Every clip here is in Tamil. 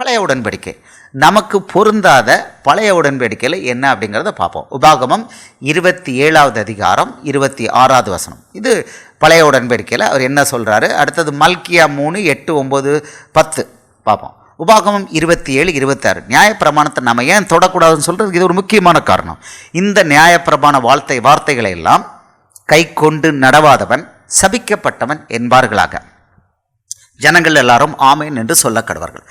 பழைய உடன்படிக்கை. நமக்கு பொருந்தாத பழைய உடன்படிக்கையில் என்ன அப்படிங்கிறத பார்ப்போம். உபாகமம் 27வது அதிகாரம் 26வது வசனம். இது பழைய உடன்படிக்கையில் அவர் என்ன சொல்கிறாரு. அடுத்தது மல்கியா 3, 8, 9, 10 பார்ப்போம். உபாகமம் 27, 26 நியாயப்பிரமாணத்தை நம்ம ஏன் தொடக்கூடாதுன்னு சொல்கிறதுக்கு இது ஒரு முக்கியமான காரணம். இந்த நியாயப்பிரமாண வார்த்தைகளை எல்லாம் கை கொண்டு நடவாதவன் சபிக்கப்பட்டவன் என்பார்களாக, ஜனங்கள் எல்லாரும் ஆமேன் என்று சொல்ல கடவர்கள்.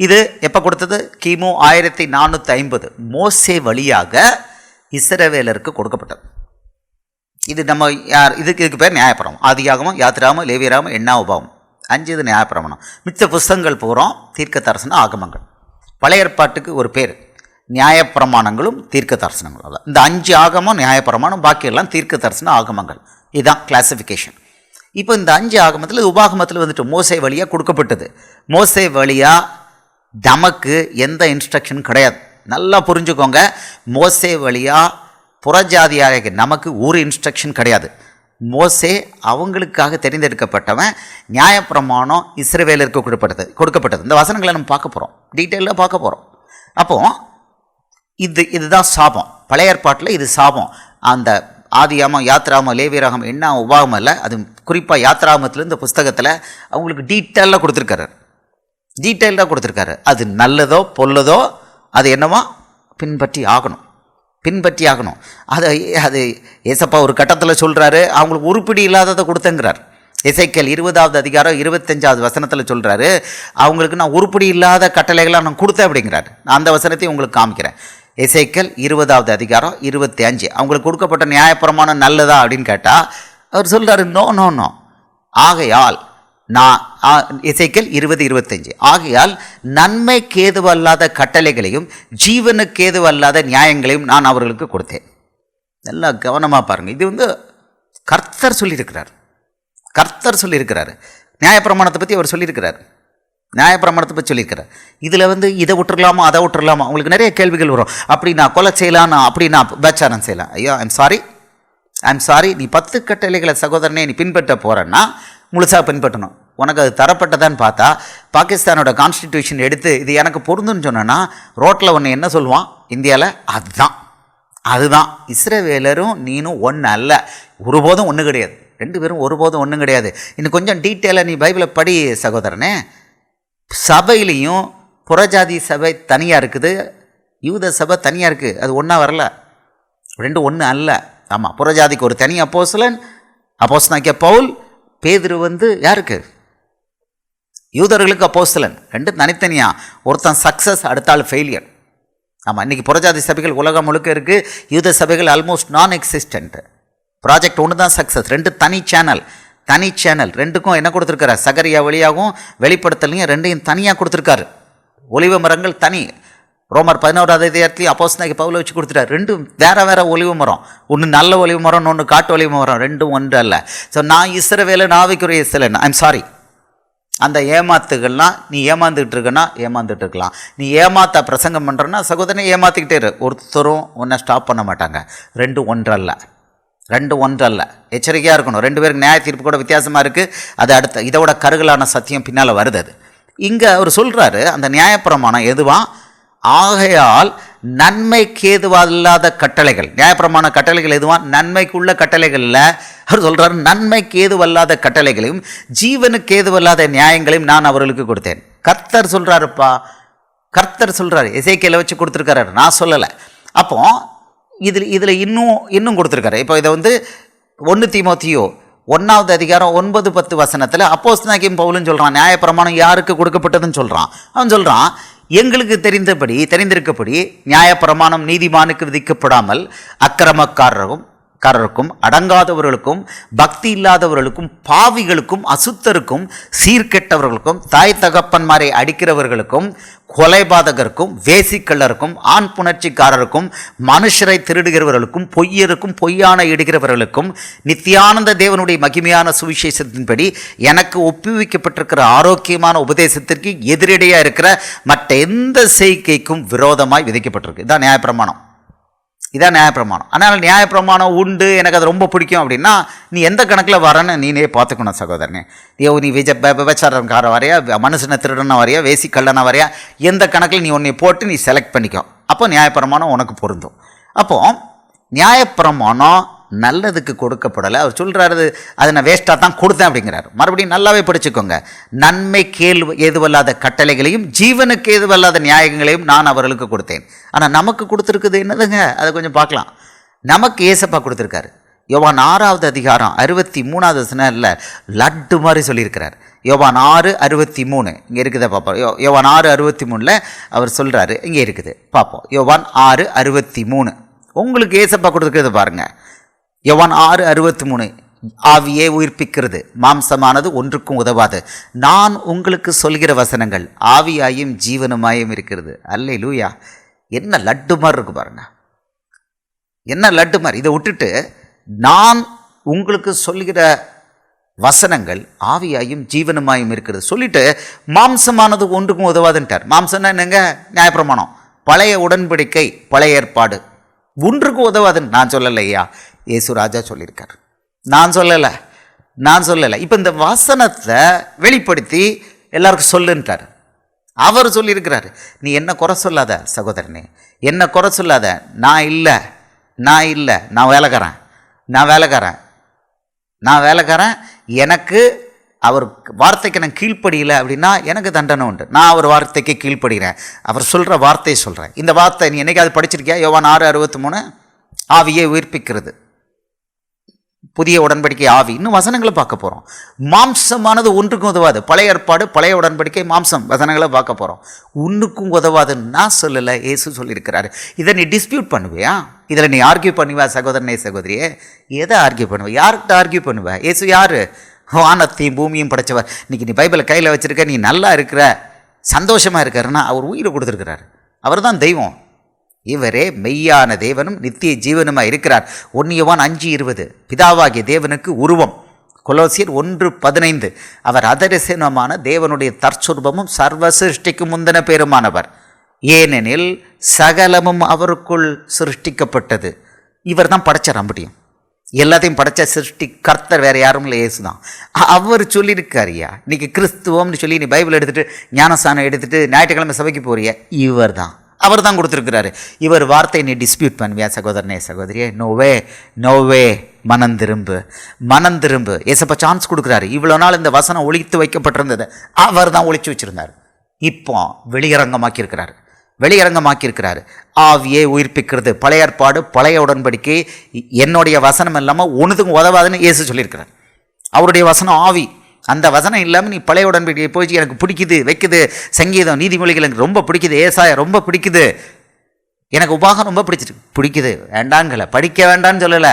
இது எப்போ கொடுத்தது? கிமு 1450 மோசே வழியாக இஸ்ரவேலருக்கு கொடுக்கப்பட்டது. இது நம்ம இதுக்கு பேர் நியாயப்பிரமாணம். ஆதியாகமம், யாத்திராகமம், லேவியராகமம், எண்ணாகமம் 5 இது நியாயப்பிரமாணம். மிச்ச புஸ்தகங்கள் பூரா தீர்க்க தரிசன ஆகமங்கள். பழைய ஏற்பாட்டுக்கு ஒரு பேர் நியாயப்பிரமாணங்களும் தீர்க்க தரிசனங்களும். அதான் இந்த 5 ஆகமம் நியாயப்பிரமாணம், பாக்கியெல்லாம் தீர்க்க தரிசன ஆகமங்கள். இதுதான் கிளாசிஃபிகேஷன். இப்போ இந்த 5 ஆகமத்தில் உபாகமத்தில் வந்துட்டு மோசே வழியாக கொடுக்கப்பட்டது. மோசே வழியாக நமக்கு எந்த இன்ஸ்ட்ரக்ஷன் கிடையாது. நல்லா புரிஞ்சுக்கோங்க. மோசே வழியாக புறஜாதியாக நமக்கு ஒரு இன்ஸ்ட்ரக்ஷன் கிடையாது. மோசே அவங்களுக்காக தெரிந்தெடுக்கப்பட்டவன். நியாயப்பிரமாணம் இஸ்ரவேலருக்கு கொடுக்கப்பட்டது. இந்த வசனங்களை நம்ம பார்க்க போகிறோம், டீட்டெயிலாக பார்க்க போகிறோம். அப்போது இதுதான் சாபம். பழைய ஏற்பாட்டில் இது சாபம். அந்த ஆதியாகமம், யாத்திராகமம், லேவியராகமம், என்ன உபாகமம் இல்லை, அது குறிப்பாக யாத்திராகமத்தில் இந்த புஸ்தகத்தில் அவங்களுக்கு டீட்டெயிலாக கொடுத்துருக்காரு. அது நல்லதோ பொல்லதோ அது என்னவோ பின்பற்றி ஆகணும். அது ஏசப்பா ஒரு கட்டத்தில் சொல்கிறாரு, அவங்களுக்கு உருப்படி இல்லாததை கொடுத்தங்கிறார். எசேக்கியேல் 20வது அதிகாரம் 25வது வசனத்தில் சொல்கிறாரு, அவங்களுக்கு நான் உருப்படி இல்லாத கட்டளைகளாக நான் கொடுத்தேன் அப்படிங்கிறார். நான் அந்த வசனத்தையும் உங்களுக்கு காமிக்கிறேன். எசேக்கியேல் 20வது அதிகாரம் 25 அவங்களுக்கு கொடுக்கப்பட்ட நியாயப்பிரமாணம் நல்லதா அப்படின்னு கேட்டால் அவர் சொல்கிறாரு, நோ. ஆகையால் எசேக்கியேல் 20:25 ஆகையால் நன்மைக்கு ஏதுவல்லாத கட்டளைகளையும் ஜீவனுக்கு ஏதுவல்லாத நியாயங்களையும் நான் அவர்களுக்கு கொடுத்தேன். நல்லா கவனமாக பாருங்கள். இது கர்த்தர் சொல்லியிருக்கிறார். நியாயப்பிரமாணத்தை பற்றி அவர் சொல்லியிருக்கிறார். இதில் இதை விட்டுறலாமா அதை விட்டுறலாமா, உங்களுக்கு நிறைய கேள்விகள் வரும். அப்படி நான் கொலை செய்யலாம், அப்படி நான் விபச்சாரம் செய்யலாம். ஐயோ ஐம் சாரி நீ 10 கட்டளைகளை சகோதரனே நீ பின்பற்ற போகிறேன்னா முழுசாக பின்பற்றணும். உனக்கு அது தரப்பட்டதான்னு பார்த்தா பாகிஸ்தானோட கான்ஸ்டிடியூஷன் எடுத்து இது எனக்கு பொருந்துன்னு சொன்னேன்னா ரோட்டில் ஒன்று என்ன சொல்லுவான் இந்தியாவில், அதுதான் இஸ்ரவேலரும் நீனும் ஒன்று அல்ல, ஒருபோதும் ஒன்று கிடையாது. 2 பேரும் ஒருபோதும் ஒன்றும் கிடையாது. இன்னும் கொஞ்சம் டீட்டெயிலாக நீ பைபிளை படி சகோதரனே. சபையிலையும் புறஜாதி சபை தனியாக இருக்குது, யூத சபை தனியாக இருக்குது. அது ஒன்றா வரல, 2 ஒன்று அல்ல. ஆமாம், புறஜாதிக்கு ஒரு தனி அப்போஸ்தலனாகிய பவுல். பேதுரு யாருக்கு? யூதர்களுக்கு அப்போஸ்தலன். 2 தனித்தனியாக. ஒருத்தன் சக்ஸஸ், அடுத்த ஆள் ஃபெயிலியர். ஆமாம், இன்றைக்கி புறஜாதி சபைகள் உலகம் முழுக்க இருக்குது. யூத சபைகள் ஆல்மோஸ்ட் நான் எக்ஸிஸ்டன்ட். ப்ராஜெக்ட் ஒன்று தான் சக்ஸஸ். 2 தனி சேனல். 2க்கும் என்ன கொடுத்துருக்காரு? சகரியா வழியாகவும் வெளிப்படுத்தலையும் 2ஐயும் தனியாக கொடுத்துருக்காரு. ஒலிவ மரங்கள் தனி. ரோமர் 11வது அதிகாரத்துலேயும் அப்போஸ்தலனாகிய பவுலை வச்சு கொடுத்துட்டார். 2 வேறு ஒலிவ மரம். ஒன்று நல்ல ஒலிவ மரம், ஒன்று காட்டு ஒலிவ மரம். 2 ஒன்று அல்ல. ஸோ நான் இஸ்ரவேலன், ஆவிக்குரிய இஸ்ரவேலன். I'm sorry. அந்த ஏமாத்துகள்லாம் நீ ஏமாந்துக்கிட்டு இருக்கலாம். நீ ஏமாத்த பிரசங்கம் பண்ணுறன்னா சகோதரனை ஏமாற்றிக்கிட்டே இரு. ஒருத்தரும் ஒன்றை ஸ்டாப் பண்ண மாட்டாங்க. 2 ஒன்று அல்ல. எச்சரிக்கையாக இருக்கணும். 2 பேருக்கு நியாய தீர்ப்பு கூட வித்தியாசமாக இருக்குது. அது அடுத்த இதோட கருகலான சத்தியம் பின்னால் வருது. அது இங்கே அவர் சொல்கிறாரு, அந்த நியாயப்பிரமாணம் எதுவா? ஆகையால் நன்மைக்கு ஏதுவல்லாத கட்டளைகள். நியாயப்பிரமாண கட்டளைகள் எதுவா? நன்மைக்குள்ள கட்டளைகளில் அவர் சொல்கிறார், நன்மைக்கு ஏதுவல்லாத கட்டளைகளையும் ஜீவனுக்கு ஏதுவல்லாத நியாயங்களையும் நான் அவர்களுக்கு கொடுத்தேன். கர்த்தர் சொல்கிறாருப்பா, எசேக்கியேலை வச்சு கொடுத்துருக்காரு, நான் சொல்லலை. அப்போ இதில் இன்னும் கொடுத்துருக்காரு. இப்போ இதை 1 தீமோத்தேயு 1வது அதிகாரம் 9, 10 வசனத்தில் அப்போஸ்தலனாகிய பவுலுன்னு சொல்கிறான், நியாயப்பிரமாணம் யாருக்கு கொடுக்கப்பட்டதுன்னு சொல்கிறான். அவன் சொல்கிறான், எங்களுக்கு தெரிந்திருக்கப்படி நியாயப்பிரமாணம் நீதிமானுக்கு விதிக்கப்படாமல் அக்கிரமக்காரருக்கும் அடங்காதவர்களுக்கும் பக்தி இல்லாதவர்களுக்கும் பாவிகளுக்கும் அசுத்தருக்கும் சீர்கெட்டவர்களுக்கும் தாய் தகப்பன்மாரை அடிக்கிறவர்களுக்கும் கொலைபாதகருக்கும் வேசிக்கள்ளருக்கும் ஆண் புணர்ச்சிக்காரருக்கும் மனுஷரை திருடுகிறவர்களுக்கும் பொய்யருக்கும் பொய்யான இடுகிறவர்களுக்கும் நித்தியானந்த தேவனுடைய மகிமையான சுவிசேஷத்தின்படி எனக்கு ஒப்புவிக்கப்பட்டிருக்கிற ஆரோக்கியமான உபதேசத்திற்கு எதிரடையாக இருக்கிற மற்ற எந்த செய்கைக்கும் விரோதமாய் விதிக்கப்பட்டிருக்கு. இதுதான் நியாயப்பிரமாணம். இதான் நியாயப்பிரமாணம். அதனால் நியாயப்பிரமாணம் உண்டு, எனக்கு அது ரொம்ப பிடிக்கும் அப்படின்னா நீ எந்த கணக்கில் வரேன்னு நீனே பார்த்துக்கணும் சகோதரனே. நீ விபச்சாரக்கார வரையா, மனுஷனை திருடனா வரையா, வேசி கல்லனா வரையா, எந்த கணக்கில் நீ உன்னை போட்டு நீ செலக்ட் பண்ணிக்கோ. அப்போ நியாயப்பிரமாணம் உனக்கு பொருந்தும். அப்போது நியாயப்பிரமாணம் நல்லதுக்கு கொடுக்கப்படலை. அவர் சொல்கிறாரு அதை நான் வேஸ்ட்டாக தான் கொடுத்தேன் அப்படிங்கிறார். மறுபடியும் நல்லாவே படிச்சுக்கோங்க. நன்மை ஏதுவல்லாத கட்டளைகளையும் ஜீவனுக்கு ஏதுவல்லாத நியாயங்களையும் நான் அவர்களுக்கு கொடுத்தேன். ஆனால் நமக்கு கொடுத்துருக்குது என்னதுங்க, அதை கொஞ்சம் பார்க்கலாம். நமக்கு ஏசப்பா கொடுத்துருக்காரு. யோவான் 6வது அதிகாரம் 63வது வசனத்தில் லட்டு மாதிரி சொல்லியிருக்கிறார். யோவான் 6:63 இங்கே இருக்குதா பார்ப்போம். யோவான் 6:63 அவர் சொல்கிறாரு, இங்கே இருக்குது பார்ப்போம். யோவான் 6:63 உங்களுக்கு ஏசப்பா கொடுத்துருக்கிறது பாருங்கள். யோவான் 6:63 ஆவியே உயிர்ப்பிக்கிறது, மாம்சமானது ஒன்றுக்கும் உதவாது. நான் உங்களுக்கு சொல்கிற வசனங்கள் ஆவியாயும் ஜீவனுமாயும் இருக்கிறது. அல்லேலூயா. என்ன லட்டு மாதிரி இருக்கு பாருங்க, என்ன லட்டு மாதிரி. இதை விட்டுட்டு நான் உங்களுக்கு சொல்கிற வசனங்கள் ஆவியாயும் ஜீவனுமாயும் இருக்கிறது சொல்லிட்டு மாம்சமானது ஒன்றுக்கும் உதவாதுன்ட்டார். மாம்சம்னா என்னங்க, நியாயப்பிரமாணம், பழைய உடன்படிக்கை, பழைய ஏற்பாடு, ஒன்றுக்கும் உதவாதுன்னு நான் சொல்லலையா, இயேசு ராஜா சொல்லியிருக்கார். நான் சொல்லலை. இப்போ இந்த வசனத்தை வெளிப்படுத்தி எல்லாருக்கும் சொல்லுன்ட்டார். அவர் சொல்லியிருக்கிறாரு. நீ என்ன குறை சொல்லாத சகோதரனே, என்ன குறை சொல்லாத. நான் இல்லை, நான் வேலைக்காரன். எனக்கு அவர் வார்த்தைக்கு நான் கீழ்ப்படியலை அப்படின்னா எனக்கு தண்டனை உண்டு. நான் அவர் வார்த்தைக்கு கீழ்ப்படுகிறேன், அவர் சொல்கிற வார்த்தையை சொல்கிறேன். இந்த வார்த்தை நீ என்னைக்காவது படிச்சிருக்கியா? யோவான் 6:63 ஆவியை உயிர்ப்பிக்கிறது, புதிய உடன்படிக்கை ஆவி. இன்னும் வசனங்களை பார்க்க போகிறோம். மாம்சமானது ஒன்றுக்கும் உதவாது, பழைய ஏற்பாடு, பழைய உடன்படிக்கை, மாம்சம், வசனங்களை பார்க்க போகிறோம். ஒன்றுக்கும் உதவாதுன்னு நான் சொல்லலை, இயேசு சொல்லியிருக்கிறாரு. இதை நீ டிஸ்பியூட் பண்ணுவியா? இதில் நீ ஆர்கியூ பண்ணுவா சகோதரனே சகோதரியே? எதை ஆர்கியூ பண்ணுவ? யார்கிட்ட ஆர்கியூ பண்ணுவ? இயேசு யார்? வானத்தையும் பூமியும் படைச்சவர். இன்றைக்கி நீ பைபிளை கையில் வச்சுருக்க, நீ நல்லா இருக்கிற, சந்தோஷமாக இருக்காருன்னா அவர் உயிரை கொடுத்துருக்கிறார். அவர் தான் தெய்வம். இவரே மெய்யான தேவனும் நித்திய ஜீவனுமாக இருக்கிறார். 1 யோவான் 5:20 பிதாவாகிய தேவனுக்கு உருவம். கொலோசியர் 1:15 அவர் அதரிசனமான தேவனுடைய தற்சுரூபமும் சர்வ சிருஷ்டிக்கு முந்தின பேருமானவர். ஏனெனில் சகலமும் அவருக்குள் சிருஷ்டிக்கப்பட்டது. இவர் தான் படைச்சார். முடியும் எல்லாத்தையும் படைச்ச சிருஷ்டி கர்த்தர் வேறு யாரும் இல்லை, இயேசு தான். அவர் சொல்லியிருக்காரியா? இன்றைக்கி கிறிஸ்துவம்னு சொல்லி நீ பைபிள் எடுத்துகிட்டு ஞானஸ்தானம் எடுத்துகிட்டு ஞாயிற்றுக்கிழமை சபைக்கு போறிய, அவர் தான் கொடுத்துருக்கிறாரு. இவர் வார்த்தை நீ டிஸ்பியூட் பண்ணுவியா சகோதரனே சகோதரியே? நோவே. மனம் திரும்பு. ஏசப்பா சான்ஸ் கொடுக்குறாரு. இவ்வளோ நாள் இந்த வசனம் ஒழித்து வைக்கப்பட்டிருந்தது, அவர் தான் ஒழிச்சு வச்சுருந்தார். இப்போ வெளியரங்கமாக்கியிருக்கிறாரு. ஆவியே உயிர்ப்பிக்கிறது, பழைய ஏற்பாடு, பழைய உடன்படிக்கை, என்னுடைய வசனம் இல்லாமல் ஒன்றுத்துக்கும் உதவாதுன்னு இயேசு சொல்லியிருக்கிறார். அவருடைய வசனம் ஆவி. அந்த வசனம் இல்லாமல் நீ பழைய உடன்படிக்கை போய் எனக்கு பிடிக்குது, சங்கீதம், நீதிமொழிகள் எனக்கு ரொம்ப பிடிக்குது, ஏசாயா ரொம்ப பிடிக்குது, எனக்கு உபாகம் ரொம்ப பிடிக்குது வேண்டாங்கல, படிக்க வேண்டான்னு சொல்லலை,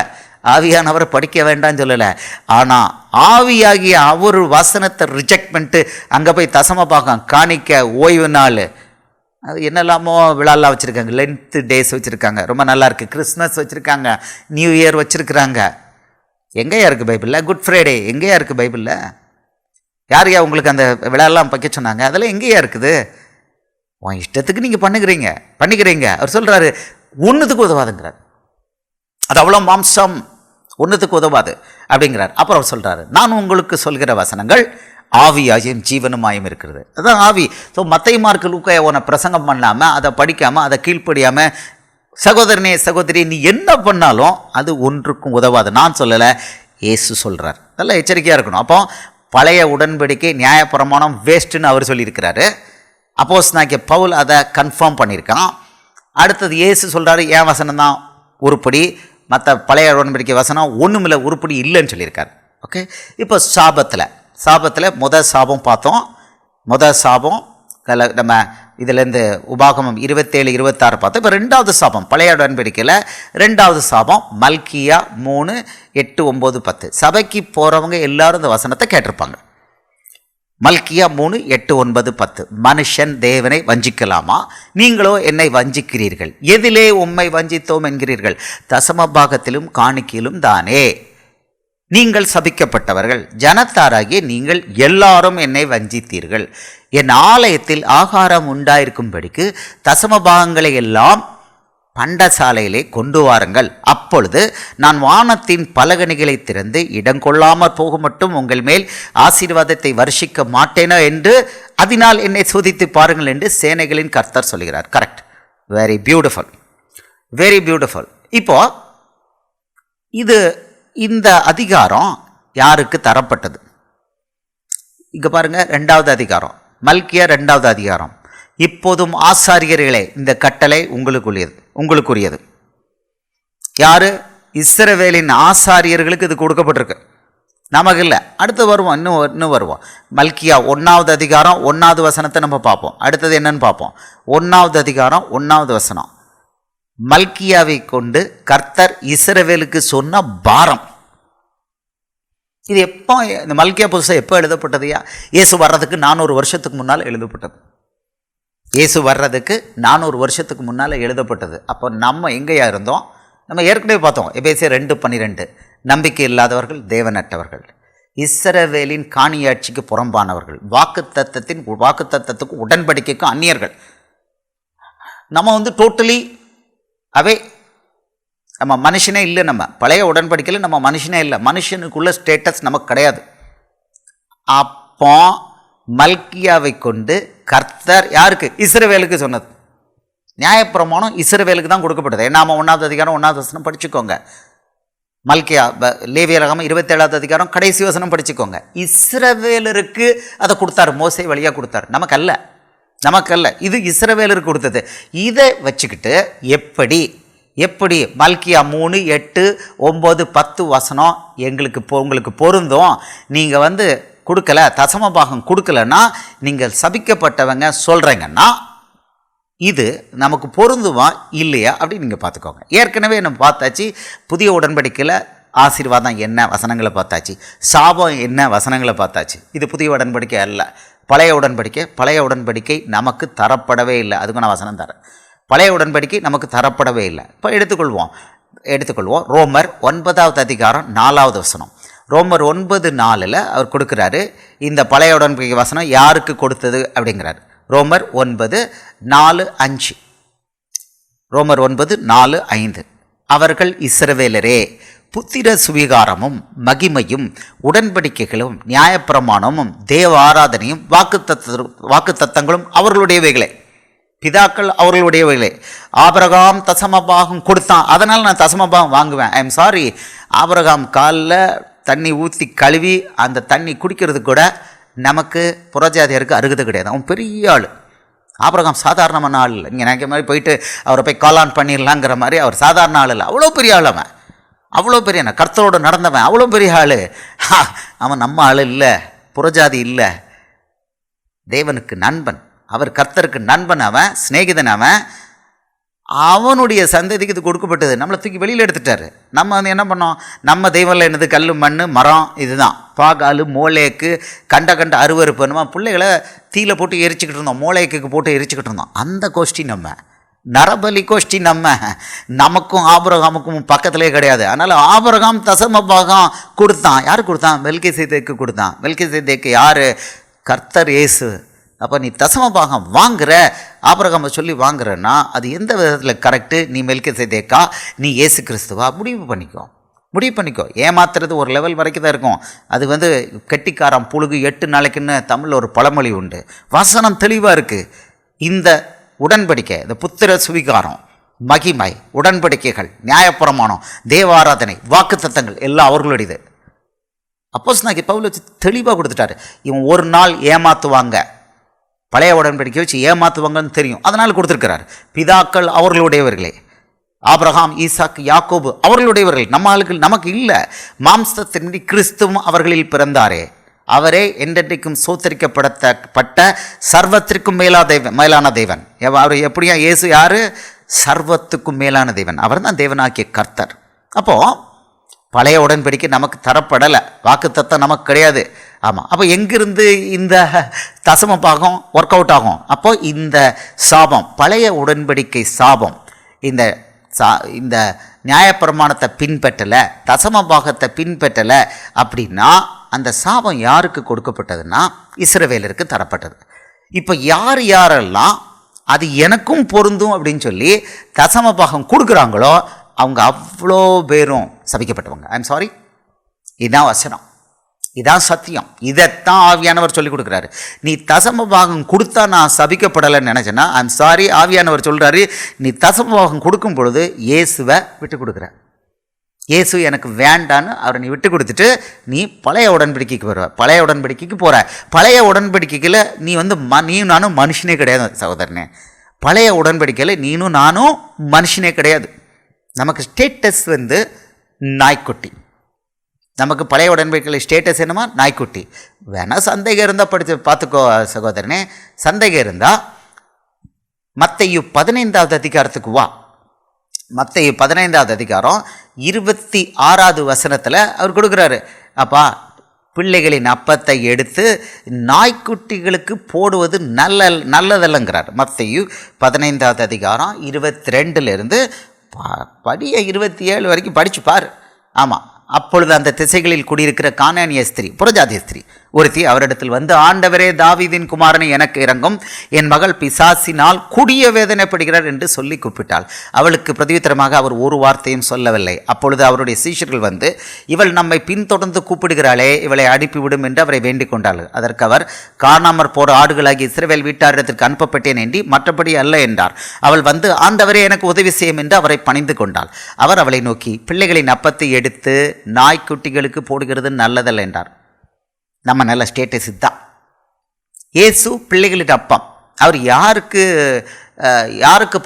ஆவியானவரை படிக்க வேண்டான்னு சொல்லலை. ஆனால் ஆவியாகிய அவர் வசனத்தை ரிஜெக்ட் பண்ணிட்டு அங்கே போய் தசம பாகம், காணிக்க, ஓய்வு நாள், அது என்னெல்லாமோ விழாலாம் வச்சுருக்காங்க, லென்த் டேஸ் வச்சுருக்காங்க, ரொம்ப நல்லாயிருக்கு, கிறிஸ்மஸ் வச்சுருக்காங்க, நியூ இயர் வச்சுருக்குறாங்க. எங்கேயா இருக்குது பைபிளில்? குட் ஃப்ரைடே எங்கேயா இருக்குது பைபிளில்? யாரையா உங்களுக்கு அந்த விழாலாம் வைக்க சொன்னாங்க? அதெல்லாம் எங்கேயா இருக்குது? உன் இஷ்டத்துக்கு நீங்கள் பண்ணிக்கிறீங்க. அவர் சொல்கிறாரு ஒன்றுத்துக்கு உதவாதுங்கிறார். அது அவ்வளோ மாம்சம், ஒன்றுத்துக்கு உதவாது அப்படிங்கிறார். அப்புறம் அவர் சொல்கிறாரு, நான் உங்களுக்கு சொல்கிற வசனங்கள் ஆவியாயும் ஜீவனுமாயும் இருக்கிறது. அதுதான் ஆவி. ஸோ மத்தேயு மார்க்கு லூக்கா உன்னை பிரசங்கம் பண்ணாமல், அதை படிக்காமல், அதை கீழ்ப்படியாமல், சகோதரனே சகோதரி நீ என்ன பண்ணாலும் அது ஒன்றுக்கும் உதவாது. நான் சொல்லலை, இயேசு சொல்கிறார். நல்லா எச்சரிக்கையாக இருக்கணும். அப்போ பழைய உடன்படிக்கை, நியாயப்பிரமாணம் வேஸ்ட்டுன்னு அவர் சொல்லியிருக்கிறாரு. அப்போஸ்தலனாகிய பவுல் அதை கன்ஃபார்ம் பண்ணியிருக்கான். அடுத்தது இயேசு சொல்கிறாரு, என் வசனம் தான் உருப்படி, மற்ற பழைய உடன்படிக்கை வசனம் ஒன்றுமில்லை, உருப்படி இல்லைன்னு சொல்லியிருக்காரு. ஓகே, இப்போ சாபத்தில் முதல் சாபம் பார்த்தோம். முதல் சாபம் நம்ம இதிலேருந்து உபாகமம் 27-26 பார்த்தோம். இப்போ 2வது சாபம் பழைய உடன்படிக்கையில் 2வது சாபம் மல்கியா 3:8-9-10. சபைக்கு போகிறவங்க எல்லாரும் இந்த வசனத்தை கேட்டிருப்பாங்க. மல்கியா 3:8-9-10. மனுஷன் தேவனை வஞ்சிக்கலாமா? நீங்களோ என்னை வஞ்சிக்கிறீர்கள். எதிலே உம்மை வஞ்சித்தோம் என்கிறீர்கள்? தசமபாகத்திலும் காணிக்கையிலும் தானே. நீங்கள் சபிக்கப்பட்டவர்கள், ஜனத்தாராகிய நீங்கள் எல்லாரும் என்னை வஞ்சித்தீர்கள். என் ஆலயத்தில் ஆகாரம் உண்டாயிருக்கும்படிக்கு தசமபாகங்களை எல்லாம் பண்டசாலையிலே கொண்டு வாருங்கள், அப்பொழுது நான் வானத்தின் பலகணிகளை திறந்து இடங்கொள்ளாமற் போக மட்டும் உங்கள் மேல் ஆசீர்வாதத்தை வருஷிக்க மாட்டேனோ என்று அதனால் என்னை சோதித்து பாருங்கள் என்று சேனைகளின் கர்த்தர் சொல்கிறார். Correct, very beautiful, very beautiful. இப்போ இந்த அதிகாரம் யாருக்கு தரப்பட்டது? இங்கே பாருங்க, 2வது அதிகாரம், மல்கியா 2வது அதிகாரம். இப்போதும் ஆசாரியர்களே, இந்த கட்டளை உங்களுக்குரியது. யாரு? இஸ்ரவேலின் ஆசாரியர்களுக்கு இது கொடுக்கப்பட்டிருக்கு, நமக்கு இல்லை. அடுத்து வருவோம், இன்னும் வருவோம். மல்கியா 1வது அதிகாரம் 1வது வசனத்தை நம்ம பார்ப்போம். அடுத்தது என்னன்னு பார்ப்போம். 1வது அதிகாரம் 1வது வசனம். மல்கியாவை கொண்டு கர்த்தர் இஸ்ரவேலுக்கு சொன்ன பாரம். இது எப்போ, இந்த மல்கியா புதுசாக எப்போ எழுதப்பட்டதையா? இயேசு வர்றதுக்கு 400 வருஷத்துக்கு முன்னால் எழுதப்பட்டது. இயேசு வர்றதுக்கு 400 வருஷத்துக்கு முன்னால் எழுதப்பட்டது. அப்போ நம்ம எங்கேயா இருந்தோம்? நம்ம ஏற்கனவே பார்த்தோம், எபேசியர் 2:12, நம்பிக்கை இல்லாதவர்கள், தேவனற்றவர்கள், இஸ்ரவேலின் காணியாட்சிக்கு புறம்பானவர்கள், வாக்குத்தத்தத்துக்கு உடன்படிக்கைக்கும் அந்நியர்கள். நம்ம டோட்டலி அவே, நம்ம மனுஷனே இல்லை. நம்ம பழைய உடன்படிக்கையில் நம்ம மனுஷனே இல்லை. மனுஷனுக்குள்ள ஸ்டேட்டஸ் நமக்கு கிடையாது. அப்போ மல்கியாவை கொண்டு கர்த்தர் யாருக்கு? இஸ்ரவேலுக்கு சொன்னது. நியாயப்பிரமாணம் இஸ்ரவேலுக்கு தான் கொடுக்கப்பட்டது. நாம 1வது அதிகாரம் 1வது வசனம் படிச்சுக்கோங்க. மல்கியா, லேவியராகமம் 27வது அதிகாரம் கடைசி வசனம் படிச்சுக்கோங்க. இஸ்ரவேலருக்கு அதை கொடுத்தாரு, மோசே வழியாக கொடுத்தாரு, நமக்கல்ல. இது இஸ்ரவேலருக்கு கொடுத்தது. இதை வச்சுக்கிட்டு எப்படி மல்கியா 3, 8, 9, 10 வசனம் உங்களுக்கு பொருந்தும். நீங்கள் கொடுக்கல, தசம பாகம் கொடுக்கலன்னா நீங்கள் சபிக்கப்பட்டவங்க சொல்கிறீங்கன்னா இது நமக்கு பொருந்துமா இல்லையா அப்படின்னு நீங்கள் பார்த்துக்கோங்க. ஏற்கனவே நம்ம பார்த்தாச்சு, புதிய உடன்படிக்கையில் ஆசீர்வாதம் என்ன வசனங்களை பார்த்தாச்சு, சாபம் என்ன வசனங்களை பார்த்தாச்சு. இது புதிய உடன்படிக்கை அல்ல, பழைய உடன்படிக்கை நமக்கு தரப்படவே இல்லை. அதுக்கு நான் வசனம் தரேன். பழைய உடன்படிக்கை நமக்கு தரப்படவே இல்லை. இப்போ எடுத்துக்கொள்வோம் ரோமர் 9வது அதிகாரம் 4வது வசனம். ரோமர் 9:4 அவர் கொடுக்குறாரு, இந்த பழைய உடன்படிக்கை வசனம் யாருக்கு கொடுத்தது அப்படிங்கிறார். ரோமர் 9:4-5. ரோமர் 9:4-5. அவர்கள் இஸ்ரவேலரே, புத்திர சுவீகாரமும் மகிமையும் உடன்படிக்கைகளும் நியாயப்பிரமாணமும் தேவ ஆராதனையும் வாக்குத்தத்தங்களும் அவர்களுடையவைகளே, பிதாக்கள் அவர்களுடையவைகளே. ஆபிரகாம் தசமபாகம் கொடுத்தான், அதனால் நான் தசமபாகம் வாங்குவேன். ஐ எம் சாரி, ஆபிரகாம் காலில் தண்ணி ஊற்றி கழுவி அந்த தண்ணி குடிக்கிறது கூட நமக்கு புறஜாதியருக்கு அருகது கிடையாது. அவன் பெரிய ஆள். ஆபிரகாம் சாதாரணமான ஆள் இல்லை. நீங்கள் நினைக்கிற மாதிரி போயிட்டு அவரை போய் காலான் பண்ணிடலாங்கிற மாதிரி அவர் சாதாரண ஆள் இல்லை. அவ்வளோ பெரிய ஆள் அவன், அவ்வளோ பெரிய கர்த்தரோடு நடந்தவன், அவ்வளோ பெரிய ஆள். அவன் நம்ம ஆள் இல்லை, புறஜாதி இல்லை, தேவனுக்கு நண்பன். அவர் கர்த்தருக்கு நண்பன், அவன் சிநேகிதன். அவனுடைய சந்ததிக்கு இது கொடுக்கப்பட்டது. நம்மளை தூக்கி வெளியில் எடுத்துட்டாரு. நம்ம என்ன பண்ணோம்? நம்ம தெய்வம்ல என்னது? கல், மண், மரம், இதுதான். பாகாலு, மோலேக்கு, கண்ட அருவறுப்புமா பிள்ளைகளை தீயில போட்டு எரிச்சுக்கிட்டு இருந்தோம், மோலேக்கு போட்டு எரிச்சுக்கிட்டு இருந்தோம். அந்த கோஷ்டி நம்ம, நரபலி கோஷ்டி நமக்கும் ஆபிரகாமுக்கும் பக்கத்திலே கிடையாது. அதனால் ஆபிரகாம் தசமபாகம் கொடுத்தான். யார் கொடுத்தான்? மெல்கிசேதேக்கு கொடுத்தான். மெல்கிசேதேக்கு யார்? கர்த்தர் இயேசு. அப்போ நீ தசமபாகம் வாங்குற, ஆபிரகாமை சொல்லி வாங்குறன்னா அது எந்த விதத்தில் கரெக்டு? நீ மெல்கிசேதேக்கா, நீ இயேசு கிறிஸ்துவா? முடிவு பண்ணிக்கோ. ஏமாத்துறது ஒரு லெவல் வரைக்கும் தான் இருக்கும். அது கெட்டிக்காரம் புழுகு 8 நாளைக்குன்னு தமிழில் ஒரு பழமொழி உண்டு. வசனம் தெளிவாக இருக்குது. இந்த உடன்படிக்கை, இந்த புத்திர சுவீகாரம், மகிமை, உடன்படிக்கைகள், நியாயப்பிரமாணம், தேவாராதனை, வாக்குத்தத்தங்கள் எல்லாம் அவர்களுடையது. அப்போஸ்தலனாகிய பவுல் தெளிவாக கொடுத்துட்டாரு. இவன் ஒரு நாள் ஏமாற்றுவாங்க, பழைய உடன்படிக்கை வச்சு ஏமாற்றுவாங்கன்னு தெரியும், அதனால் கொடுத்துருக்கிறார். பிதாக்கள் அவர்களுடையவர்களே, ஆபிரகாம், ஈசாக்கு, யாக்கோபு அவர்களுடையவர்கள். நம்ம ஆளுகள் நமக்கு இல்லை. மாம்சத்தின்படி கிறிஸ்துவும் அவர்களில் பிறந்தாரே, அவரே என்றென்றைக்கும் சோத்தரிக்கப்பட்ட சர்வத்திற்கும் மேலான தேவன். அவர் எப்படியா? இயேசு யார்? சர்வத்துக்கும் மேலான தேவன். அவர் தான் தேவனாகிய கர்த்தர். அப்போது பழைய உடன்படிக்கை நமக்கு தரப்படலை, வாக்குத்தத்தம் நமக்கு கிடையாது. ஆமாம். அப்போ எங்கிருந்து இந்த தசம பாகம் ஒர்க் அவுட் ஆகும்? அப்போது இந்த சாபம், பழைய உடன்படிக்கை சாபம், இந்த நியாயப்பிரமாணத்தை பின்பற்றலை, தசம பாகத்தை பின்பற்றலை அப்படின்னா அந்த சாபம் யாருக்கு கொடுக்கப்பட்டதுன்னா இஸ்ரவேலருக்கு தரப்பட்டது. இப்போ யாரெல்லாம் அது எனக்கும் பொருந்தும் அப்படின்னு சொல்லி தசம பாகம் கொடுக்குறாங்களோ அவங்க அவ்வளோ பேரும் சபிக்கப்பட்டவங்க. ஐம் சாரி, இதுதான் வசனம், இதான் சத்தியம். இதைத்தான் ஆவியானவர் சொல்லி கொடுக்குறாரு. நீ தசம பாகம் கொடுத்தா நான் சபிக்கப்படலைன்னு நினச்சேன்னா ஐம் சாரி, ஆவியானவர் சொல்கிறாரு நீ தசம பாகம் கொடுக்கும் பொழுது இயேசுவை விட்டு கொடுக்குற. இயேசு எனக்கு வேண்டான்னு அவரை நீ விட்டு கொடுத்துட்டு நீ பழைய உடன்படிக்கைக்கு வருவ, பழைய உடன்படிக்கைக்கு போகிற. பழைய உடன்படிக்கையில் நீ நீயும் நானும் மனுஷனே கிடையாது சகோதரனே. பழைய உடன்படிக்கையில் நீனும் நானும் மனுஷனே கிடையாது. நமக்கு ஸ்டேட்டஸ் நாய்க்குட்டி. நமக்கு பழைய உடன்படிக்கையில் ஸ்டேட்டஸ் என்னமா? நாய்க்குட்டி. வேணால் சந்தேகம் இருந்தால் படித்து பார்த்துக்கோ சகோதரனே. சந்தேகம் இருந்தால் மத்தேயு 15வது அதிகாரத்துக்கு வா. மத்தேயு 15வது அதிகாரம் 26வது வசனத்தில் அவர் கொடுக்குறாரு, அப்பா பிள்ளைகளின் அப்பத்தை எடுத்து நாய்க்குட்டிகளுக்கு போடுவது நல்லதல்லங்கிறார். மத்தேயு 15வது அதிகாரம் 22லேருந்து படிய 27 வரைக்கும் படித்து பாரு. ஆமாம், அப்பொழுது அந்த திசைகளில் குடியிருக்கிற கானானிய ஸ்திரீ, புறஜாதிய ஸ்திரீ ஒருத்தி அவரிடத்தில் வந்து, ஆண்டவரே தாவீதின் குமாரனை எனக்கு இறங்கும், என் மகள் பிசாசினால் கொடிய வேதனைப்படுகிறார் என்று சொல்லி கூப்பிட்டாள். அவளுக்கு பிரதியுத்தரமாக அவர் ஒரு வார்த்தையும் சொல்லவில்லை. அப்பொழுது அவருடைய சீஷர்கள் வந்து, இவள் நம்மை பின்தொடர்ந்து கூப்பிடுகிறாளே, இவளை அனுப்பிவிடும் என்று அவரை வேண்டிக் கொண்டாள். அதற்கு அவர், காணாமற் போற ஆடுகளாகி இஸ்ரவேல் வீட்டாரிடத்திற்கு அனுப்பப்பட்டேன் என்று மற்றபடி அல்ல என்றார். அவள் வந்து, ஆண்டவரே எனக்கு உதவி செய்யும் என்று அவரை பணிந்து கொண்டாள். அவர் அவளை நோக்கி, பிள்ளைகளின் அப்பத்தை எடுத்து நாய்க்குட்டிகளுக்கு போடுகிறது நல்லதல்ல என்றார். நம்ம நல்ல ஸ்டேட்டஸ் இதுதான். இயேசு பிள்ளைகளின் அப்பம். அவர் யாருக்கு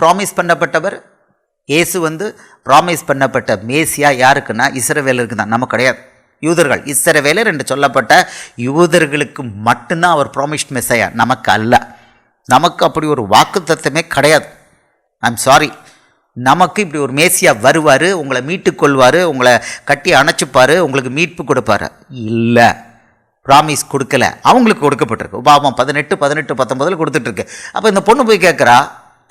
ப்ராமிஸ் பண்ணப்பட்டவர்? இயேசு ப்ராமிஸ் பண்ணப்பட்ட மேசியா யாருக்குன்னா இஸ்ரவேலருக்கு தான், நமக்கு கிடையாது. யூதர்கள், இஸ்ரவேலர் என்று சொல்லப்பட்ட யூதர்களுக்கு மட்டும்தான் அவர் ப்ராமிஸ்ட் மெசையா, நமக்கு அல்ல. நமக்கு அப்படி ஒரு வாக்குத்தத்தமே கிடையாது. I'm sorry. நமக்கு இப்படி ஒரு மேசியா வருவார், உங்களை மீட்டு கொள்வார், உங்களை கட்டி அணைச்சிப்பார், உங்களுக்கு மீட்பு கொடுப்பார். இல்லை, ப்ராமிஸ் கொடுக்கல. அவங்களுக்கு கொடுக்கப்பட்டிருக்கு. உபாகமம் 18:19 கொடுத்துட்ருக்கு. அப்போ இந்த பொண்ணு போய் கேட்குறா,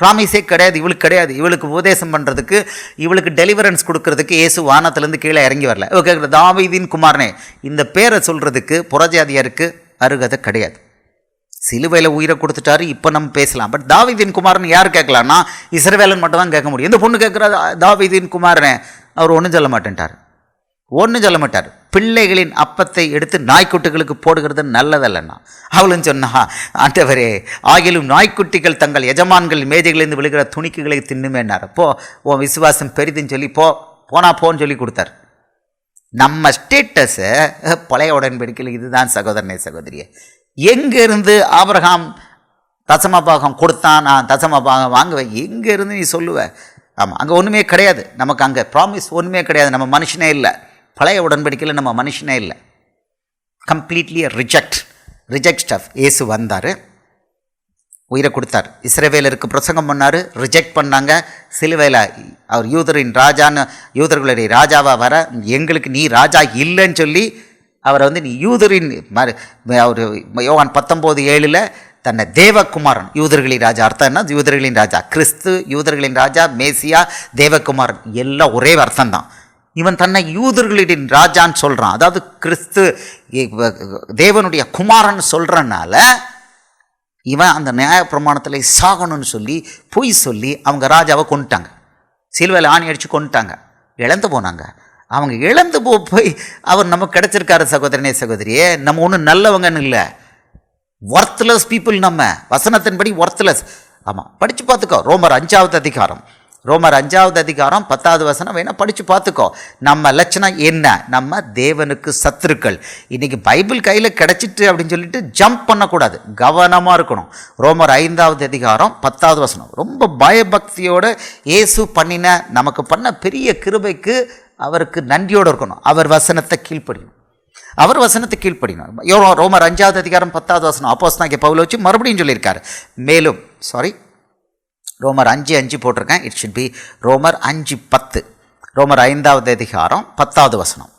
ப்ராமிஸே கிடையாது, இவளுக்கு கிடையாது. இவளுக்கு உபதேசம் பண்ணுறதுக்கு, இவளுக்கு டெலிவரன்ஸ் கொடுக்கறதுக்கு இயேசு வானத்திலேருந்து கீழே இறங்கி வரல. இவ கேட்குற, தாவீதின் குமாரனே, இந்த பேரை சொல்கிறதுக்கு புறஜாதியாருக்கு அருகதை கிடையாது. சிலுவையில் உயிரை கொடுத்துட்டாரு, இப்போ நம்ம பேசலாம். பட் தாவீதின் குமாரன் யார் கேட்கலான்னா இஸ்ரவேலன் மட்டும் தான் கேட்க முடியும். இந்த பொண்ணு கேட்குறா, தாவீதின் குமாரனே, அவர் ஒன்றும் சொல்ல மாட்டேன்ட்டார். பிள்ளைகளின் அப்பத்தை எடுத்து நாய்க்குட்டிகளுக்கு போடுகிறது நல்லதல்லன்னா. அவளும் சொன்னா, ஆண்டவரே, ஆகிலும் நாய்க்குட்டிகள் தங்கள் எஜமான்கள் மேஜைகளிலிருந்து விழுகிற துணிக்குகளை தின்னுமேன்னார். அப்போ உன் விசுவாசம் பெரிதுன்னு சொல்லி போன்னு சொல்லி கொடுத்தார். நம்ம ஸ்டேட்டஸை பழைய உடன்படிக்கையில் இதுதான் சகோதரனே சகோதரியே. எங்கேருந்து ஆபிரகாம் தசமபாகம் கொடுத்தான், நான் தசமபாகம் வாங்குவேன், எங்கேருந்து நீ சொல்லுவ? ஆமாம், அங்கே ஒன்றுமே கிடையாது. நமக்கு அங்கே ப்ராமிஸ் ஒன்றுமே கிடையாது. நம்ம மனுஷனே இல்லை. பழைய உடன்படிக்கையில் நம்ம மனுஷனே இல்லை. Completely reject stuff. இயேசு வந்தார், உயிரை கொடுத்தார், இஸ்ரவேலருக்கு பிரசங்கம் பண்ணார், ரிஜெக்ட் பண்ணாங்க. சிலுவையில் அவர் யூதர்களுடைய ராஜாவாக வர, எங்களுக்கு நீ ராஜா இல்லைன்னு சொல்லி அவரை நீ யூதரின் அவர் யோவான் 19:7 தன்னை தேவகுமாரன், யூதர்களின் ராஜா. அர்த்தம் என்ன? யூதர்களின் ராஜா கிறிஸ்து, யூதர்களின் ராஜா மேசியா, தேவகுமாரன் எல்லாம் ஒரே அர்த்தம்தான். இவன் தன்னை யூதர்களின் ராஜான்னு சொல்கிறான். அதாவது கிறிஸ்து தேவனுடைய குமாரன் சொல்கிறனால இவன் அந்த நியாய பிரமாணத்தில் சாகணும்னு சொல்லி பொய் சொல்லி அவங்க ராஜாவை கொண்டுட்டாங்க. சிலுவையில் ஆணி அடித்து கொண்டுட்டாங்க. இழந்து போனாங்க. அவங்க இழந்து போய் அவர் நமக்கு கிடைச்சிருக்காரு சகோதரனே சகோதரியே. நம்ம ஒன்றும் நல்லவங்கன்னு இல்லை, ஒர்த்லெஸ் பீப்புள். நம்ம வசனத்தின்படி ஒர்த்லெஸ். ஆமாம், படித்து பார்த்துக்கோ. ரோமர் 5வது அதிகாரம் 10வது வசனம் வேணால் படித்து பார்த்துக்கோ. நம்ம லட்சணம் என்ன? நம்ம தேவனுக்கு சத்துருக்கள். இன்றைக்கி பைபிள் கையில் கிடச்சிட்டு அப்படின்னு சொல்லிட்டு ஜம்ப் பண்ணக்கூடாது, கவனமாக இருக்கணும். ரோமர் 5வது அதிகாரம் 10வது வசனம். ரொம்ப பயபக்தியோடு இயேசு நமக்கு பண்ண பெரிய கிருபைக்கு அவருக்கு நன்றியோடு இருக்கணும். அவர் வசனத்தை கீழ்ப்படியும். ரோமர் 5வது அதிகாரம் 10வது வசனம் அப்போஸ்தலனாகிய பவுல் வச்சு மறுபடியும் சொல்லியிருக்காரு. மேலும் ரோமர் 5:5 போட்டிருக்கேன். இட் ஷுட் பி ரோமர் 5:10. ரோமர் 5வது அதிகாரம் 10வது வசனம்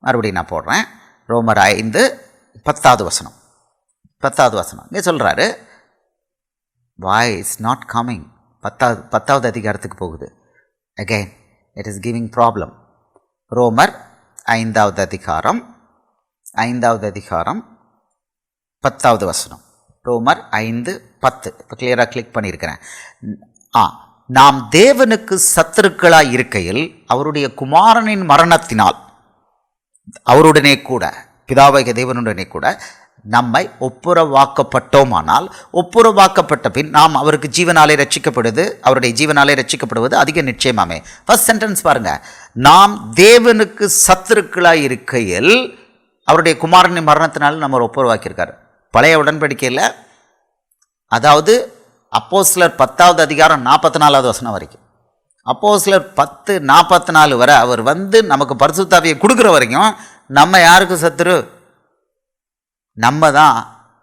மறுபடியும் நான் போடுறேன். ரோமர் 5:10 வசனம். 10வது வசனம் இங்கே சொல்கிறாரு, வாய் இஸ் நாட் கம்மிங். 10வது அதிகாரத்துக்கு போகுது. Again it is giving problem. ரோமர் 5வது அதிகாரம் 10வது வசனம். ரோமர் 5:10. இப்போ கிளியராக கிளிக் பண்ணியிருக்கிறேன். நாம் தேவனுக்கு சத்துருக்களாய் இருக்கையில் அவருடைய குமாரனின் மரணத்தினால் அவருடனே கூட பிதாவாகிய தேவனுடனே கூட நம்மை ஒப்புரவாக்கப்பட்டோமானால், ஒப்புரவாக்கப்பட்ட பின் நாம் அவருக்கு ஜீவனாலே ரட்சிக்கப்படுவது, அவருடைய ஜீவனாலே ரட்சிக்கப்படுவது அதிக நிச்சயமாமே. ஃபர்ஸ்ட் சென்டென்ஸ் பாருங்க, நாம் தேவனுக்கு சத்துருக்களாய் இருக்கையில் அவருடைய குமாரனின் மரணத்தினால் நம்ம ஒப்புரவாக்கியிருக்காரு. பழைய உடன்படிக்கையில், அதாவது அப்போஸ்தலர் 10வது அதிகாரம் 44வது வசனம் வரைக்கும், அப்போஸ்தலர் 10:44 வரை அவர் வந்து நமக்கு பரிசுத்த ஆவியை கொடுக்குற வரைக்கும் நம்ம யாருக்கு சத்துரு? நம்ம தான்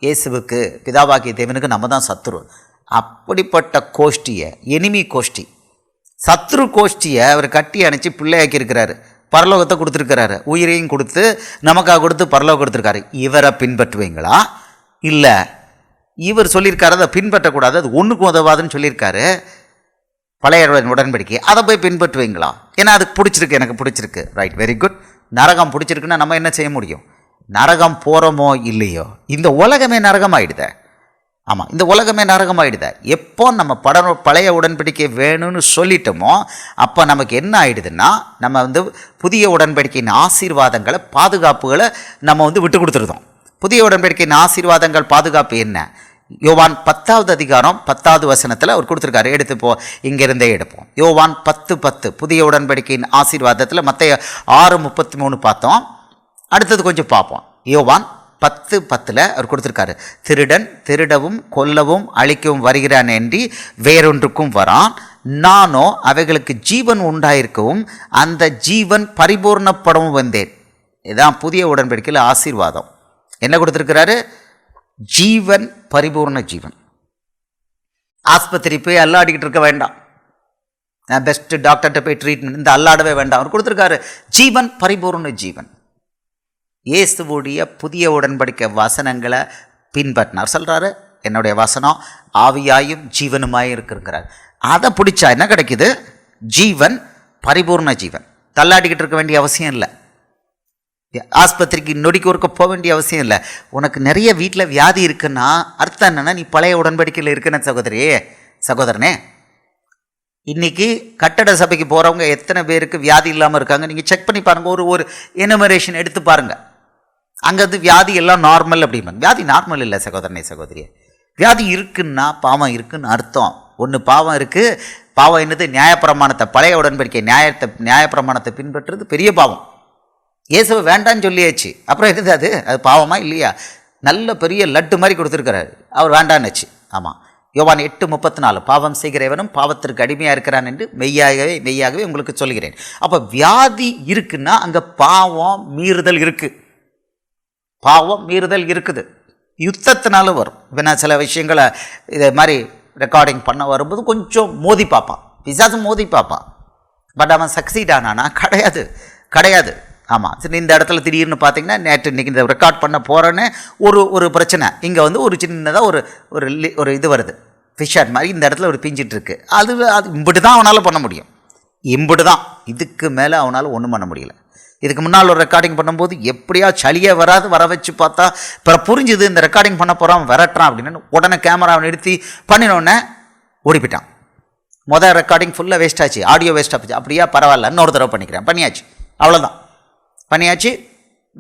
இயேசுவுக்கு, பிதாவாகிய தேவனுக்கு நம்ம தான் சத்துரு. அப்படிப்பட்ட கோஷ்டியை, எனிமி கோஷ்டி, சத்ரு கோஷ்டியை அவர் கட்டி அணைச்சி பிள்ளையாக்கி இருக்கிறாரு. பரலோகத்தை கொடுத்துருக்கிறாரு, உயிரையும் கொடுத்து நமக்காக கொடுத்து பரலோகம் கொடுத்துருக்காரு. இவரை பின்பற்றுவீங்களா? இல்லை, இவர் சொல்லியிருக்காரு அதை பின்பற்றக்கூடாது, அது ஒன்றுக்கும் உதவாதுன்னு சொல்லியிருக்காரு பழைய உடன்படிக்கை. அதை போய் பின்பற்றுவீங்களா? ஏன்னா அதுக்கு பிடிச்சிருக்கு, எனக்கு பிடிச்சிருக்கு, ரைட், வெரி குட். நரகம் பிடிச்சிருக்குன்னா நம்ம என்ன செய்ய முடியும்? நரகம் போகிறோமோ இல்லையோ, இந்த உலகமே நரகம் ஆகிடுத. ஆமாம், இந்த உலகமே நரகம் ஆகிடுத. எப்போ நம்ம பழைய உடன்படிக்கை வேணும்னு சொல்லிட்டோமோ அப்போ நமக்கு என்ன ஆகிடுதுன்னா, நம்ம வந்து புதிய உடன்படிக்கையின் ஆசீர்வாதங்களை, பாதுகாப்புகளை நம்ம வந்து விட்டு கொடுத்துருந்தோம். புதிய உடன்படிக்கையின் ஆசீர்வாதங்கள், பாதுகாப்பு என்ன? யோவான் 10வது அதிகாரம் 10வது வசனத்தில் அவர் கொடுத்துருக்காரு. எடுத்துப்போ, இங்கிருந்தே எடுப்போம். யோவான் 10:10 புதிய உடன்படிக்கையின் ஆசீர்வாதத்தில். மத்தேயு 6:33 பார்த்தோம். அடுத்தது கொஞ்சம் பார்ப்போம். யோவான் 10:10 அவர் கொடுத்துருக்காரு, திருடன் திருடவும் கொல்லவும் அழிக்கவும் வருகிறான் என்று வேறொன்றுக்கும் வரான், நானோ அவைகளுக்கு ஜீவன் உண்டாயிருக்கவும் அந்த ஜீவன் பரிபூர்ணப்படவும் வந்தேன். இதுதான் புதிய உடன்படிக்கையில் ஆசீர்வாதம். என்ன கொடுத்துருக்கிறாரு? ஜீவன், பரிபூர்ண ஜீவன். ஆஸ்பத்திரி போய் அல்லாடிக்கிட்டு இருக்க வேண்டாம், பெஸ்ட் டாக்டர்கிட்ட போய் ட்ரீட்மெண்ட், இந்த அல்லாடவே வேண்டாம். அவர் கொடுத்துருக்காரு ஜீவன், பரிபூர்ண ஜீவன். இயேசுவுடைய புதிய உடன்படிக்கை வசனங்களை பின்பற்றினார். சொல்கிறாரு, என்னுடைய வசனம் ஆவியாயும் ஜீவனுமாயும் இருக்குங்கிறார். அதை பிடிச்சா என்ன கிடைக்குது? ஜீவன், பரிபூர்ண ஜீவன். தள்ளாடிக்கிட்டு இருக்க வேண்டிய அவசியம் இல்லை, ஆஸ்பத்திரிக்கு நொடிக்கு ஒருக்க போக வேண்டிய அவசியம் இல்லை. உனக்கு நிறைய வீட்டில் வியாதி இருக்குன்னா அர்த்தம் என்னென்னா, நீ பழைய உடன்படிக்கையில் இருக்குன்னு சகோதரியே, சகோதரனே. இன்றைக்கி கட்டட சபைக்கு போகிறவங்க எத்தனை பேருக்கு வியாதி இல்லாமல் இருக்காங்க நீங்கள் செக் பண்ணி பாருங்கள். ஒரு எனுமரேஷன் எடுத்து பாருங்கள். அங்கே வந்து வியாதி எல்லாம் நார்மல் அப்படிம்பாங்க. வியாதி நார்மல் இல்லை சகோதரனே, சகோதரியே. வியாதி இருக்குன்னா பாவம் இருக்குன்னு அர்த்தம். ஒன்று பாவம் இருக்குது. பாவம் என்னது? நியாயப்பிரமாணத்தை, பழைய உடன்படிக்கை நியாயப்பிரமாணத்தை பின்பற்றுறது பெரிய பாவம். இயேசுவை வேண்டான்னு சொல்லியாச்சு, அப்புறம் என்னது அது? அது பாவமா இல்லையா? நல்ல பெரிய லட்டு மாதிரி கொடுத்துருக்கிறாரு, அவர் வேண்டான்னுச்சு. ஆமாம், யோவான் 8:34 பாவம் செய்கிறவனும் பாவத்திற்கு அடிமையாக இருக்கிறான் என்று மெய்யாகவே உங்களுக்கு சொல்கிறேன். அப்போ வியாதி இருக்குன்னா அங்கே பாவம் மீறுதல் இருக்குது, பாவம் மீறுதல் இருக்குது. யுத்தத்தினால வரும். இப்போ நான் சில விஷயங்களை இதை மாதிரி ரெக்கார்டிங் பண்ண வரும்போது கொஞ்சம் மோதி பார்ப்பான், பிசாசு மோதி பார்ப்பான். பட் அவன் சக்சீட் ஆனானா? கிடையாது. ஆமாம், சரி, இந்த இடத்துல திடீர்னு பார்த்தீங்கன்னா, நேற்று இன்றைக்கி இந்த ரெக்கார்ட் பண்ண போகிறேன்னு ஒரு பிரச்சனை. இங்கே வந்து ஒரு சின்னதாக ஒரு இது வருது, ஃபிஷர் மாதிரி இந்த இடத்துல ஒரு பிஞ்சிட்ருக்கு. அது இம்பிட்டு தான் அவனால் பண்ண முடியும், இம்பிட்டு தான். இதுக்கு மேலே அவனால் ஒன்றும் பண்ண முடியல. இதுக்கு முன்னால் ஒரு ரெக்கார்டிங் பண்ணும்போது எப்படியா சளியே வர வச்சு பார்த்தா அப்புறம் புரிஞ்சுது இந்த ரெக்கார்டிங் பண்ண போகிறான், விரட்டுறான் அப்படின்னு உடனே கேமராவை நிறுத்தி பண்ணினோடனே ஓடிப்பிட்டான். மொதல் ரெக்கார்டிங் ஃபுல்லாக வேஸ்ட் ஆச்சு, ஆடியோ வேஸ்ட் ஆச்சு. அப்படியா, பரவாயில்ல, இன்னொரு தடவை பண்ணிக்கிறேன், பண்ணியாச்சு, அவ்வளோதான், பண்ணியாச்சு.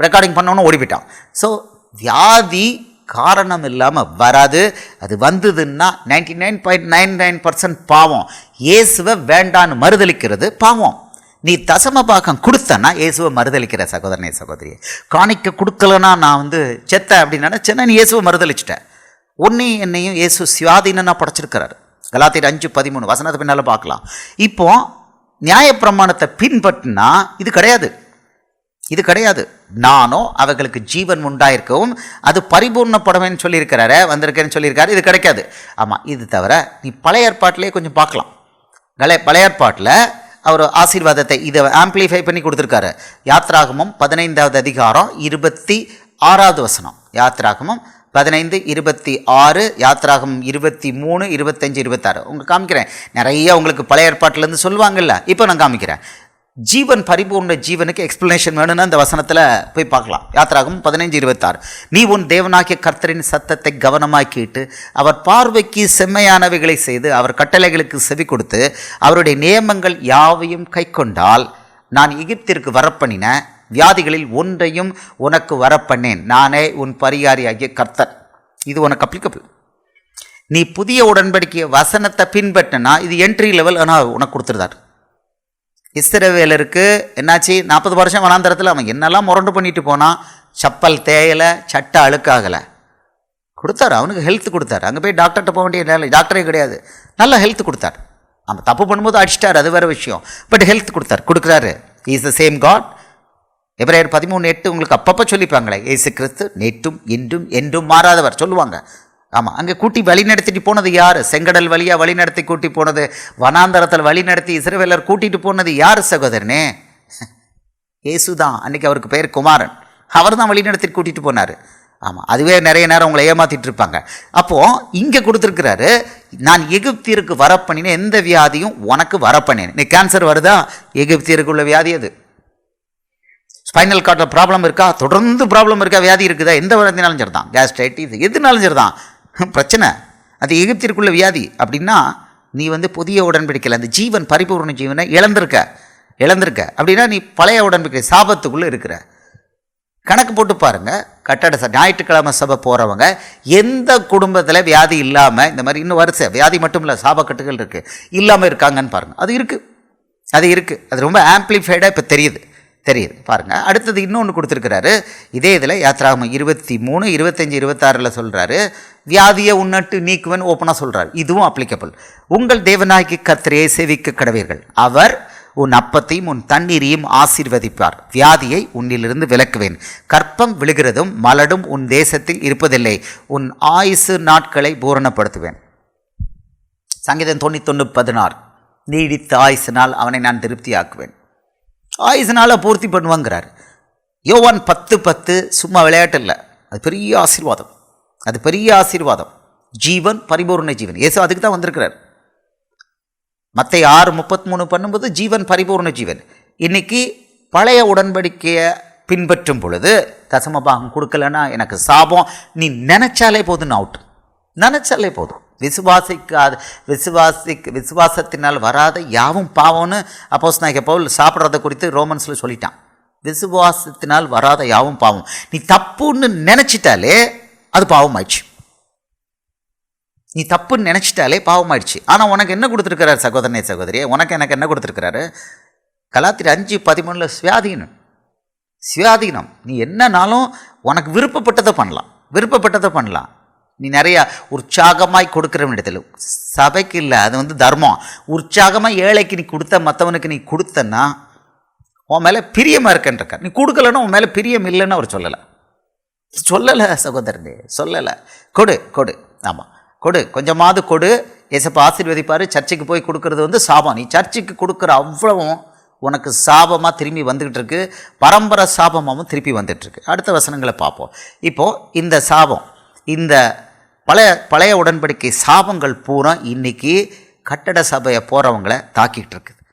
ரெக்கார்டிங் பண்ணோன்னு ஓடிப்பிட்டான். ஸோ வியாதி காரணம் இல்லாமல் வராது. அது வந்ததுன்னா 99.99% பாவம். இயேசுவை வேண்டான்னு மறுதளிக்கிறது பாவம். நீ தசம பாகம் கொடுத்தனா இயேசுவை மறுதளிக்கிற சகோதரனே, சகோதரியே. காணிக்க கொடுக்கலன்னா நான் வந்து செத்த அப்படின்னு நினச்சேன்னா நீ இயேசுவை மறுதளிச்சிட்டேன். உன்னையும் என்னையும் இயேசு சுயாதீனா படைச்சிருக்கிறார். கலாத்தியர் 5:13 வசனத்தை பின்னால் பார்க்கலாம். இப்போ நியாயப்பிரமாணத்தை பின்பற்றினா இது கிடையாது. நானோ அவர்களுக்கு ஜீவன் உண்டாயிருக்கவும் அது பரிபூர்ணப்படவேன்னு சொல்லியிருக்கிறாரு, வந்திருக்கேன்னு சொல்லியிருக்காரு. இது கிடைக்காது. ஆமாம், இது தவிர நீ பழைய ஏற்பாட்டிலே கொஞ்சம் பார்க்கலாம். பழைய ஏற்பாட்டில் அவர் ஆசீர்வாதத்தை இதை ஆம்பிளிஃபை பண்ணி கொடுத்துருக்காரு. யாத்ராகமம் 15வது அதிகாரம் 26வது வசனம். யாத்ராகமம் 15:26, யாத்ராகமம் 23, 25, 26 உங்களுக்கு காமிக்கிறேன். நிறைய உங்களுக்கு பழைய ஏற்பாட்டிலேருந்து சொல்லுவாங்கல்ல, இப்போ நான் காமிக்கிறேன். ஜீவன் பரிபூர்ண ஜீவனுக்கு எக்ஸ்பிளனேஷன் வேணும்னு அந்த வசனத்தில் போய் பார்க்கலாம். யாத்திராகமம் 15:26. நீ உன் தேவனாகிய கர்த்தரின் சத்தத்தை கவனமாய் கேட்டு அவர் பார்வைக்கு செம்மையானவைகளை செய்து அவர் கட்டளைகளுக்கு செவி கொடுத்து அவருடைய நியமங்கள் யாவையும் கை கொண்டால் நான் எகிப்திற்கு வரப்பண்ணின வியாதிகளில் ஒன்றையும் உனக்கு வரப்பண்ணேன். நானே உன் பரிகாரியாகிய கர்த்தர். இது உனக்கு அப்ளிகபிள். நீ புதிய உடன்படிக்கைய வசனத்தை பின்பற்றினா இது என்ட்ரி லெவல். ஆனால் உனக்கு கொடுத்துருந்தார். இஸ்ரவேலருக்கு என்னாச்சு? 40 வருஷம் வனாந்தரத்தில் அவன் என்னெல்லாம் முரண்டு பண்ணிட்டு போனான். சப்பல் தேயலை, சட்டை அழுக்காகலை. கொடுத்தாரு, அவனுக்கு ஹெல்த் கொடுத்தாரு. அங்கே போய் டாக்டர்கிட்ட போக வேண்டிய நேரம், டாக்டரே கிடையாது, நல்ல ஹெல்த் கொடுத்தார். அவன் தப்பு பண்ணும்போது அடிச்சிட்டார், அது வேறு விஷயம். பட் ஹெல்த் கொடுக்குறாரு. Is the same God. எபிரேயர் 13:8 உங்களுக்கு அப்பப்போ சொல்லிப்பாங்களே, இயேசு கிறிஸ்து நேற்றும் இன்றும் என்றும் மாறாதவர் சொல்லுவாங்க. ஆமாம், அங்கே கூட்டி வழி நடத்திட்டு போனது யார்? செங்கடல் வழியாக வழி நடத்தி கூட்டி போனது, வனாந்தரத்தில் வழி நடத்தி இஸ்ரவேலர் கூட்டிகிட்டு போனது யார் சகோதரனே? இயேசு தான். அன்றைக்கி அவருக்கு பேர் குமாரன். அவர் தான் வழி நடத்தி கூட்டிகிட்டு போனார். ஆமாம், அதுவே நிறைய நேரம் உங்களை ஏமாற்றிட்டு இருப்பாங்க. அப்போது இங்கே கொடுத்துருக்கிறாரு, நான் எகிப்திற்கு வரப்பண்ணின எந்த வியாதியும் உனக்கு வரப்பண்ணேன். நீ கேன்சர் வருதா? எகிப்திற்கு உள்ள வியாதி அது. ஸ்பைனல் கார்டில் ப்ராப்ளம் இருக்கா? தொடர்ந்து ப்ராப்ளம் இருக்கா? வியாதி இருக்குதா? எந்த வியாதினாலும் சரி தான், கேஸ்ட்ரைட்டிஸ் எதுனாலும் சரி தான் பிரச்சனை. அது எகிப்திற்குள்ள வியாதி. அப்படின்னா நீ புதிய உடன்படிக்கையில் அந்த ஜீவன் பரிபூர்ண ஜீவனை இழந்திருக்க அப்படின்னா நீ பழைய உடன்படிக்கை சாபத்துக்குள்ளே இருக்கிற. கணக்கு போட்டு பாருங்கள். கட்டட ஞாயிற்றுக்கிழமை சபை போகிறவங்க எந்த குடும்பத்தில் வியாதி இல்லாமல், இந்த மாதிரி இன்னும் வரிசை வியாதி மட்டும் இல்லை, சாபக்கட்டுகள் இருக்குது, இல்லாமல் இருக்காங்கன்னு பாருங்கள். அது இருக்குது. அது ரொம்ப ஆம்ப்ளிஃபைடாக இப்போ தெரியுது பாருங்கள். அடுத்தது இன்னொன்று கொடுத்துருக்கிறாரு. இதே இதில் யாத்திராகமம் 23, 25, 26 சொல்கிறாரு, வியாதியை உன்னட்டு நீக்குவன் ஓப்பனாக சொல்கிறார். இதுவும் அப்ளிகபிள். உங்கள் தேவனாகிய கர்த்தரையை சேவிக்க கடவீர்கள். அவர் உன் அப்பத்தையும் உன் தண்ணீரையும் ஆசீர்வதிப்பார். வியாதியை உன்னிலிருந்து விலக்குவேன். கற்பம் விழுகிறதும் மலடும் உன் தேசத்தில் இருப்பதில்லை. உன் ஆயுசு நாட்களை பூரணப்படுத்துவேன். சங்கீதம் 91:16. நீடித்த ஆயுசினால் அவனை நான் திருப்தியாக்குவேன். ஆயுசுனால பூர்த்தி பண்ணுவாங்கிறார். யோவான் 10:10 சும்மா விளையாட்டு இல்லை, அது பெரிய ஆசீர்வாதம். ஜீவன் பரிபூர்ண ஜீவன். இயேசு அதுக்கு தான் வந்திருக்கிறார். மத்தேயு 6:33 பண்ணும்போது ஜீவன் பரிபூர்ண ஜீவன். இன்னைக்கு பழைய உடன்படிக்கையை பின்பற்றும் பொழுது தசமபாகம் கொடுக்கலன்னா எனக்கு சாபம். நீ நினைச்சாலே போதும், அவுட். நினைச்சாலே போதும். விசுவாசத்தினால் வராத யாவும் பாவம்னு அப்போஸ்தலனாகிய பவுல் சாப்பிட்றத குறித்து ரோமன்ஸில் சொல்லிட்டான். விசுவாசத்தினால் வராத யாவும் பாவம். நீ தப்புன்னு நினச்சிட்டாலே அது பாவம் ஆயிடுச்சு. ஆனால் உனக்கு என்ன கொடுத்துருக்கிறார் சகோதரனே சகோதரியே? எனக்கு என்ன கொடுத்துருக்கிறாரு? கலாத்தியர் 5:13 சுயாதீனம். நீ என்னன்னாலும் உனக்கு விருப்பப்பட்டதை பண்ணலாம். நீ நிறையா உற்சாகமாய் கொடுக்குற இடத்துல சபைக்கு இல்லை, அது தர்மம். உற்சாகமாக ஏழைக்கு நீ கொடுத்த, மற்றவனுக்கு நீ கொடுத்தன்னா உன் மேலே பிரியமாக இருக்கன்ற. நீ கொடுக்கலன்னா உன் மேலே பிரியம் இல்லைன்னு அவர் சொல்லலை சகோதரனே, சொல்லலை. கொடு. ஆமாம், கொஞ்சமாவது கொடு. ஏசப்பா ஆசீர்வதிப்பார். சர்ச்சுக்கு போய் கொடுக்கறது சாபம். நீ சர்ச்சுக்கு கொடுக்குற அவ்வளவும் உனக்கு சாபமாக திரும்பி வந்துக்கிட்டு இருக்கு. பரம்பரை சாபமாகவும் திருப்பி வந்துட்டுருக்கு. அடுத்த வசனங்களை பார்ப்போம். இப்போது இந்த சாபம், இந்த பழைய உடன்படிக்கை சாபங்கள் பூரா இன்றைக்கி கட்டட சபையை போகிறவங்களை தாக்கிட்டு இருக்கு.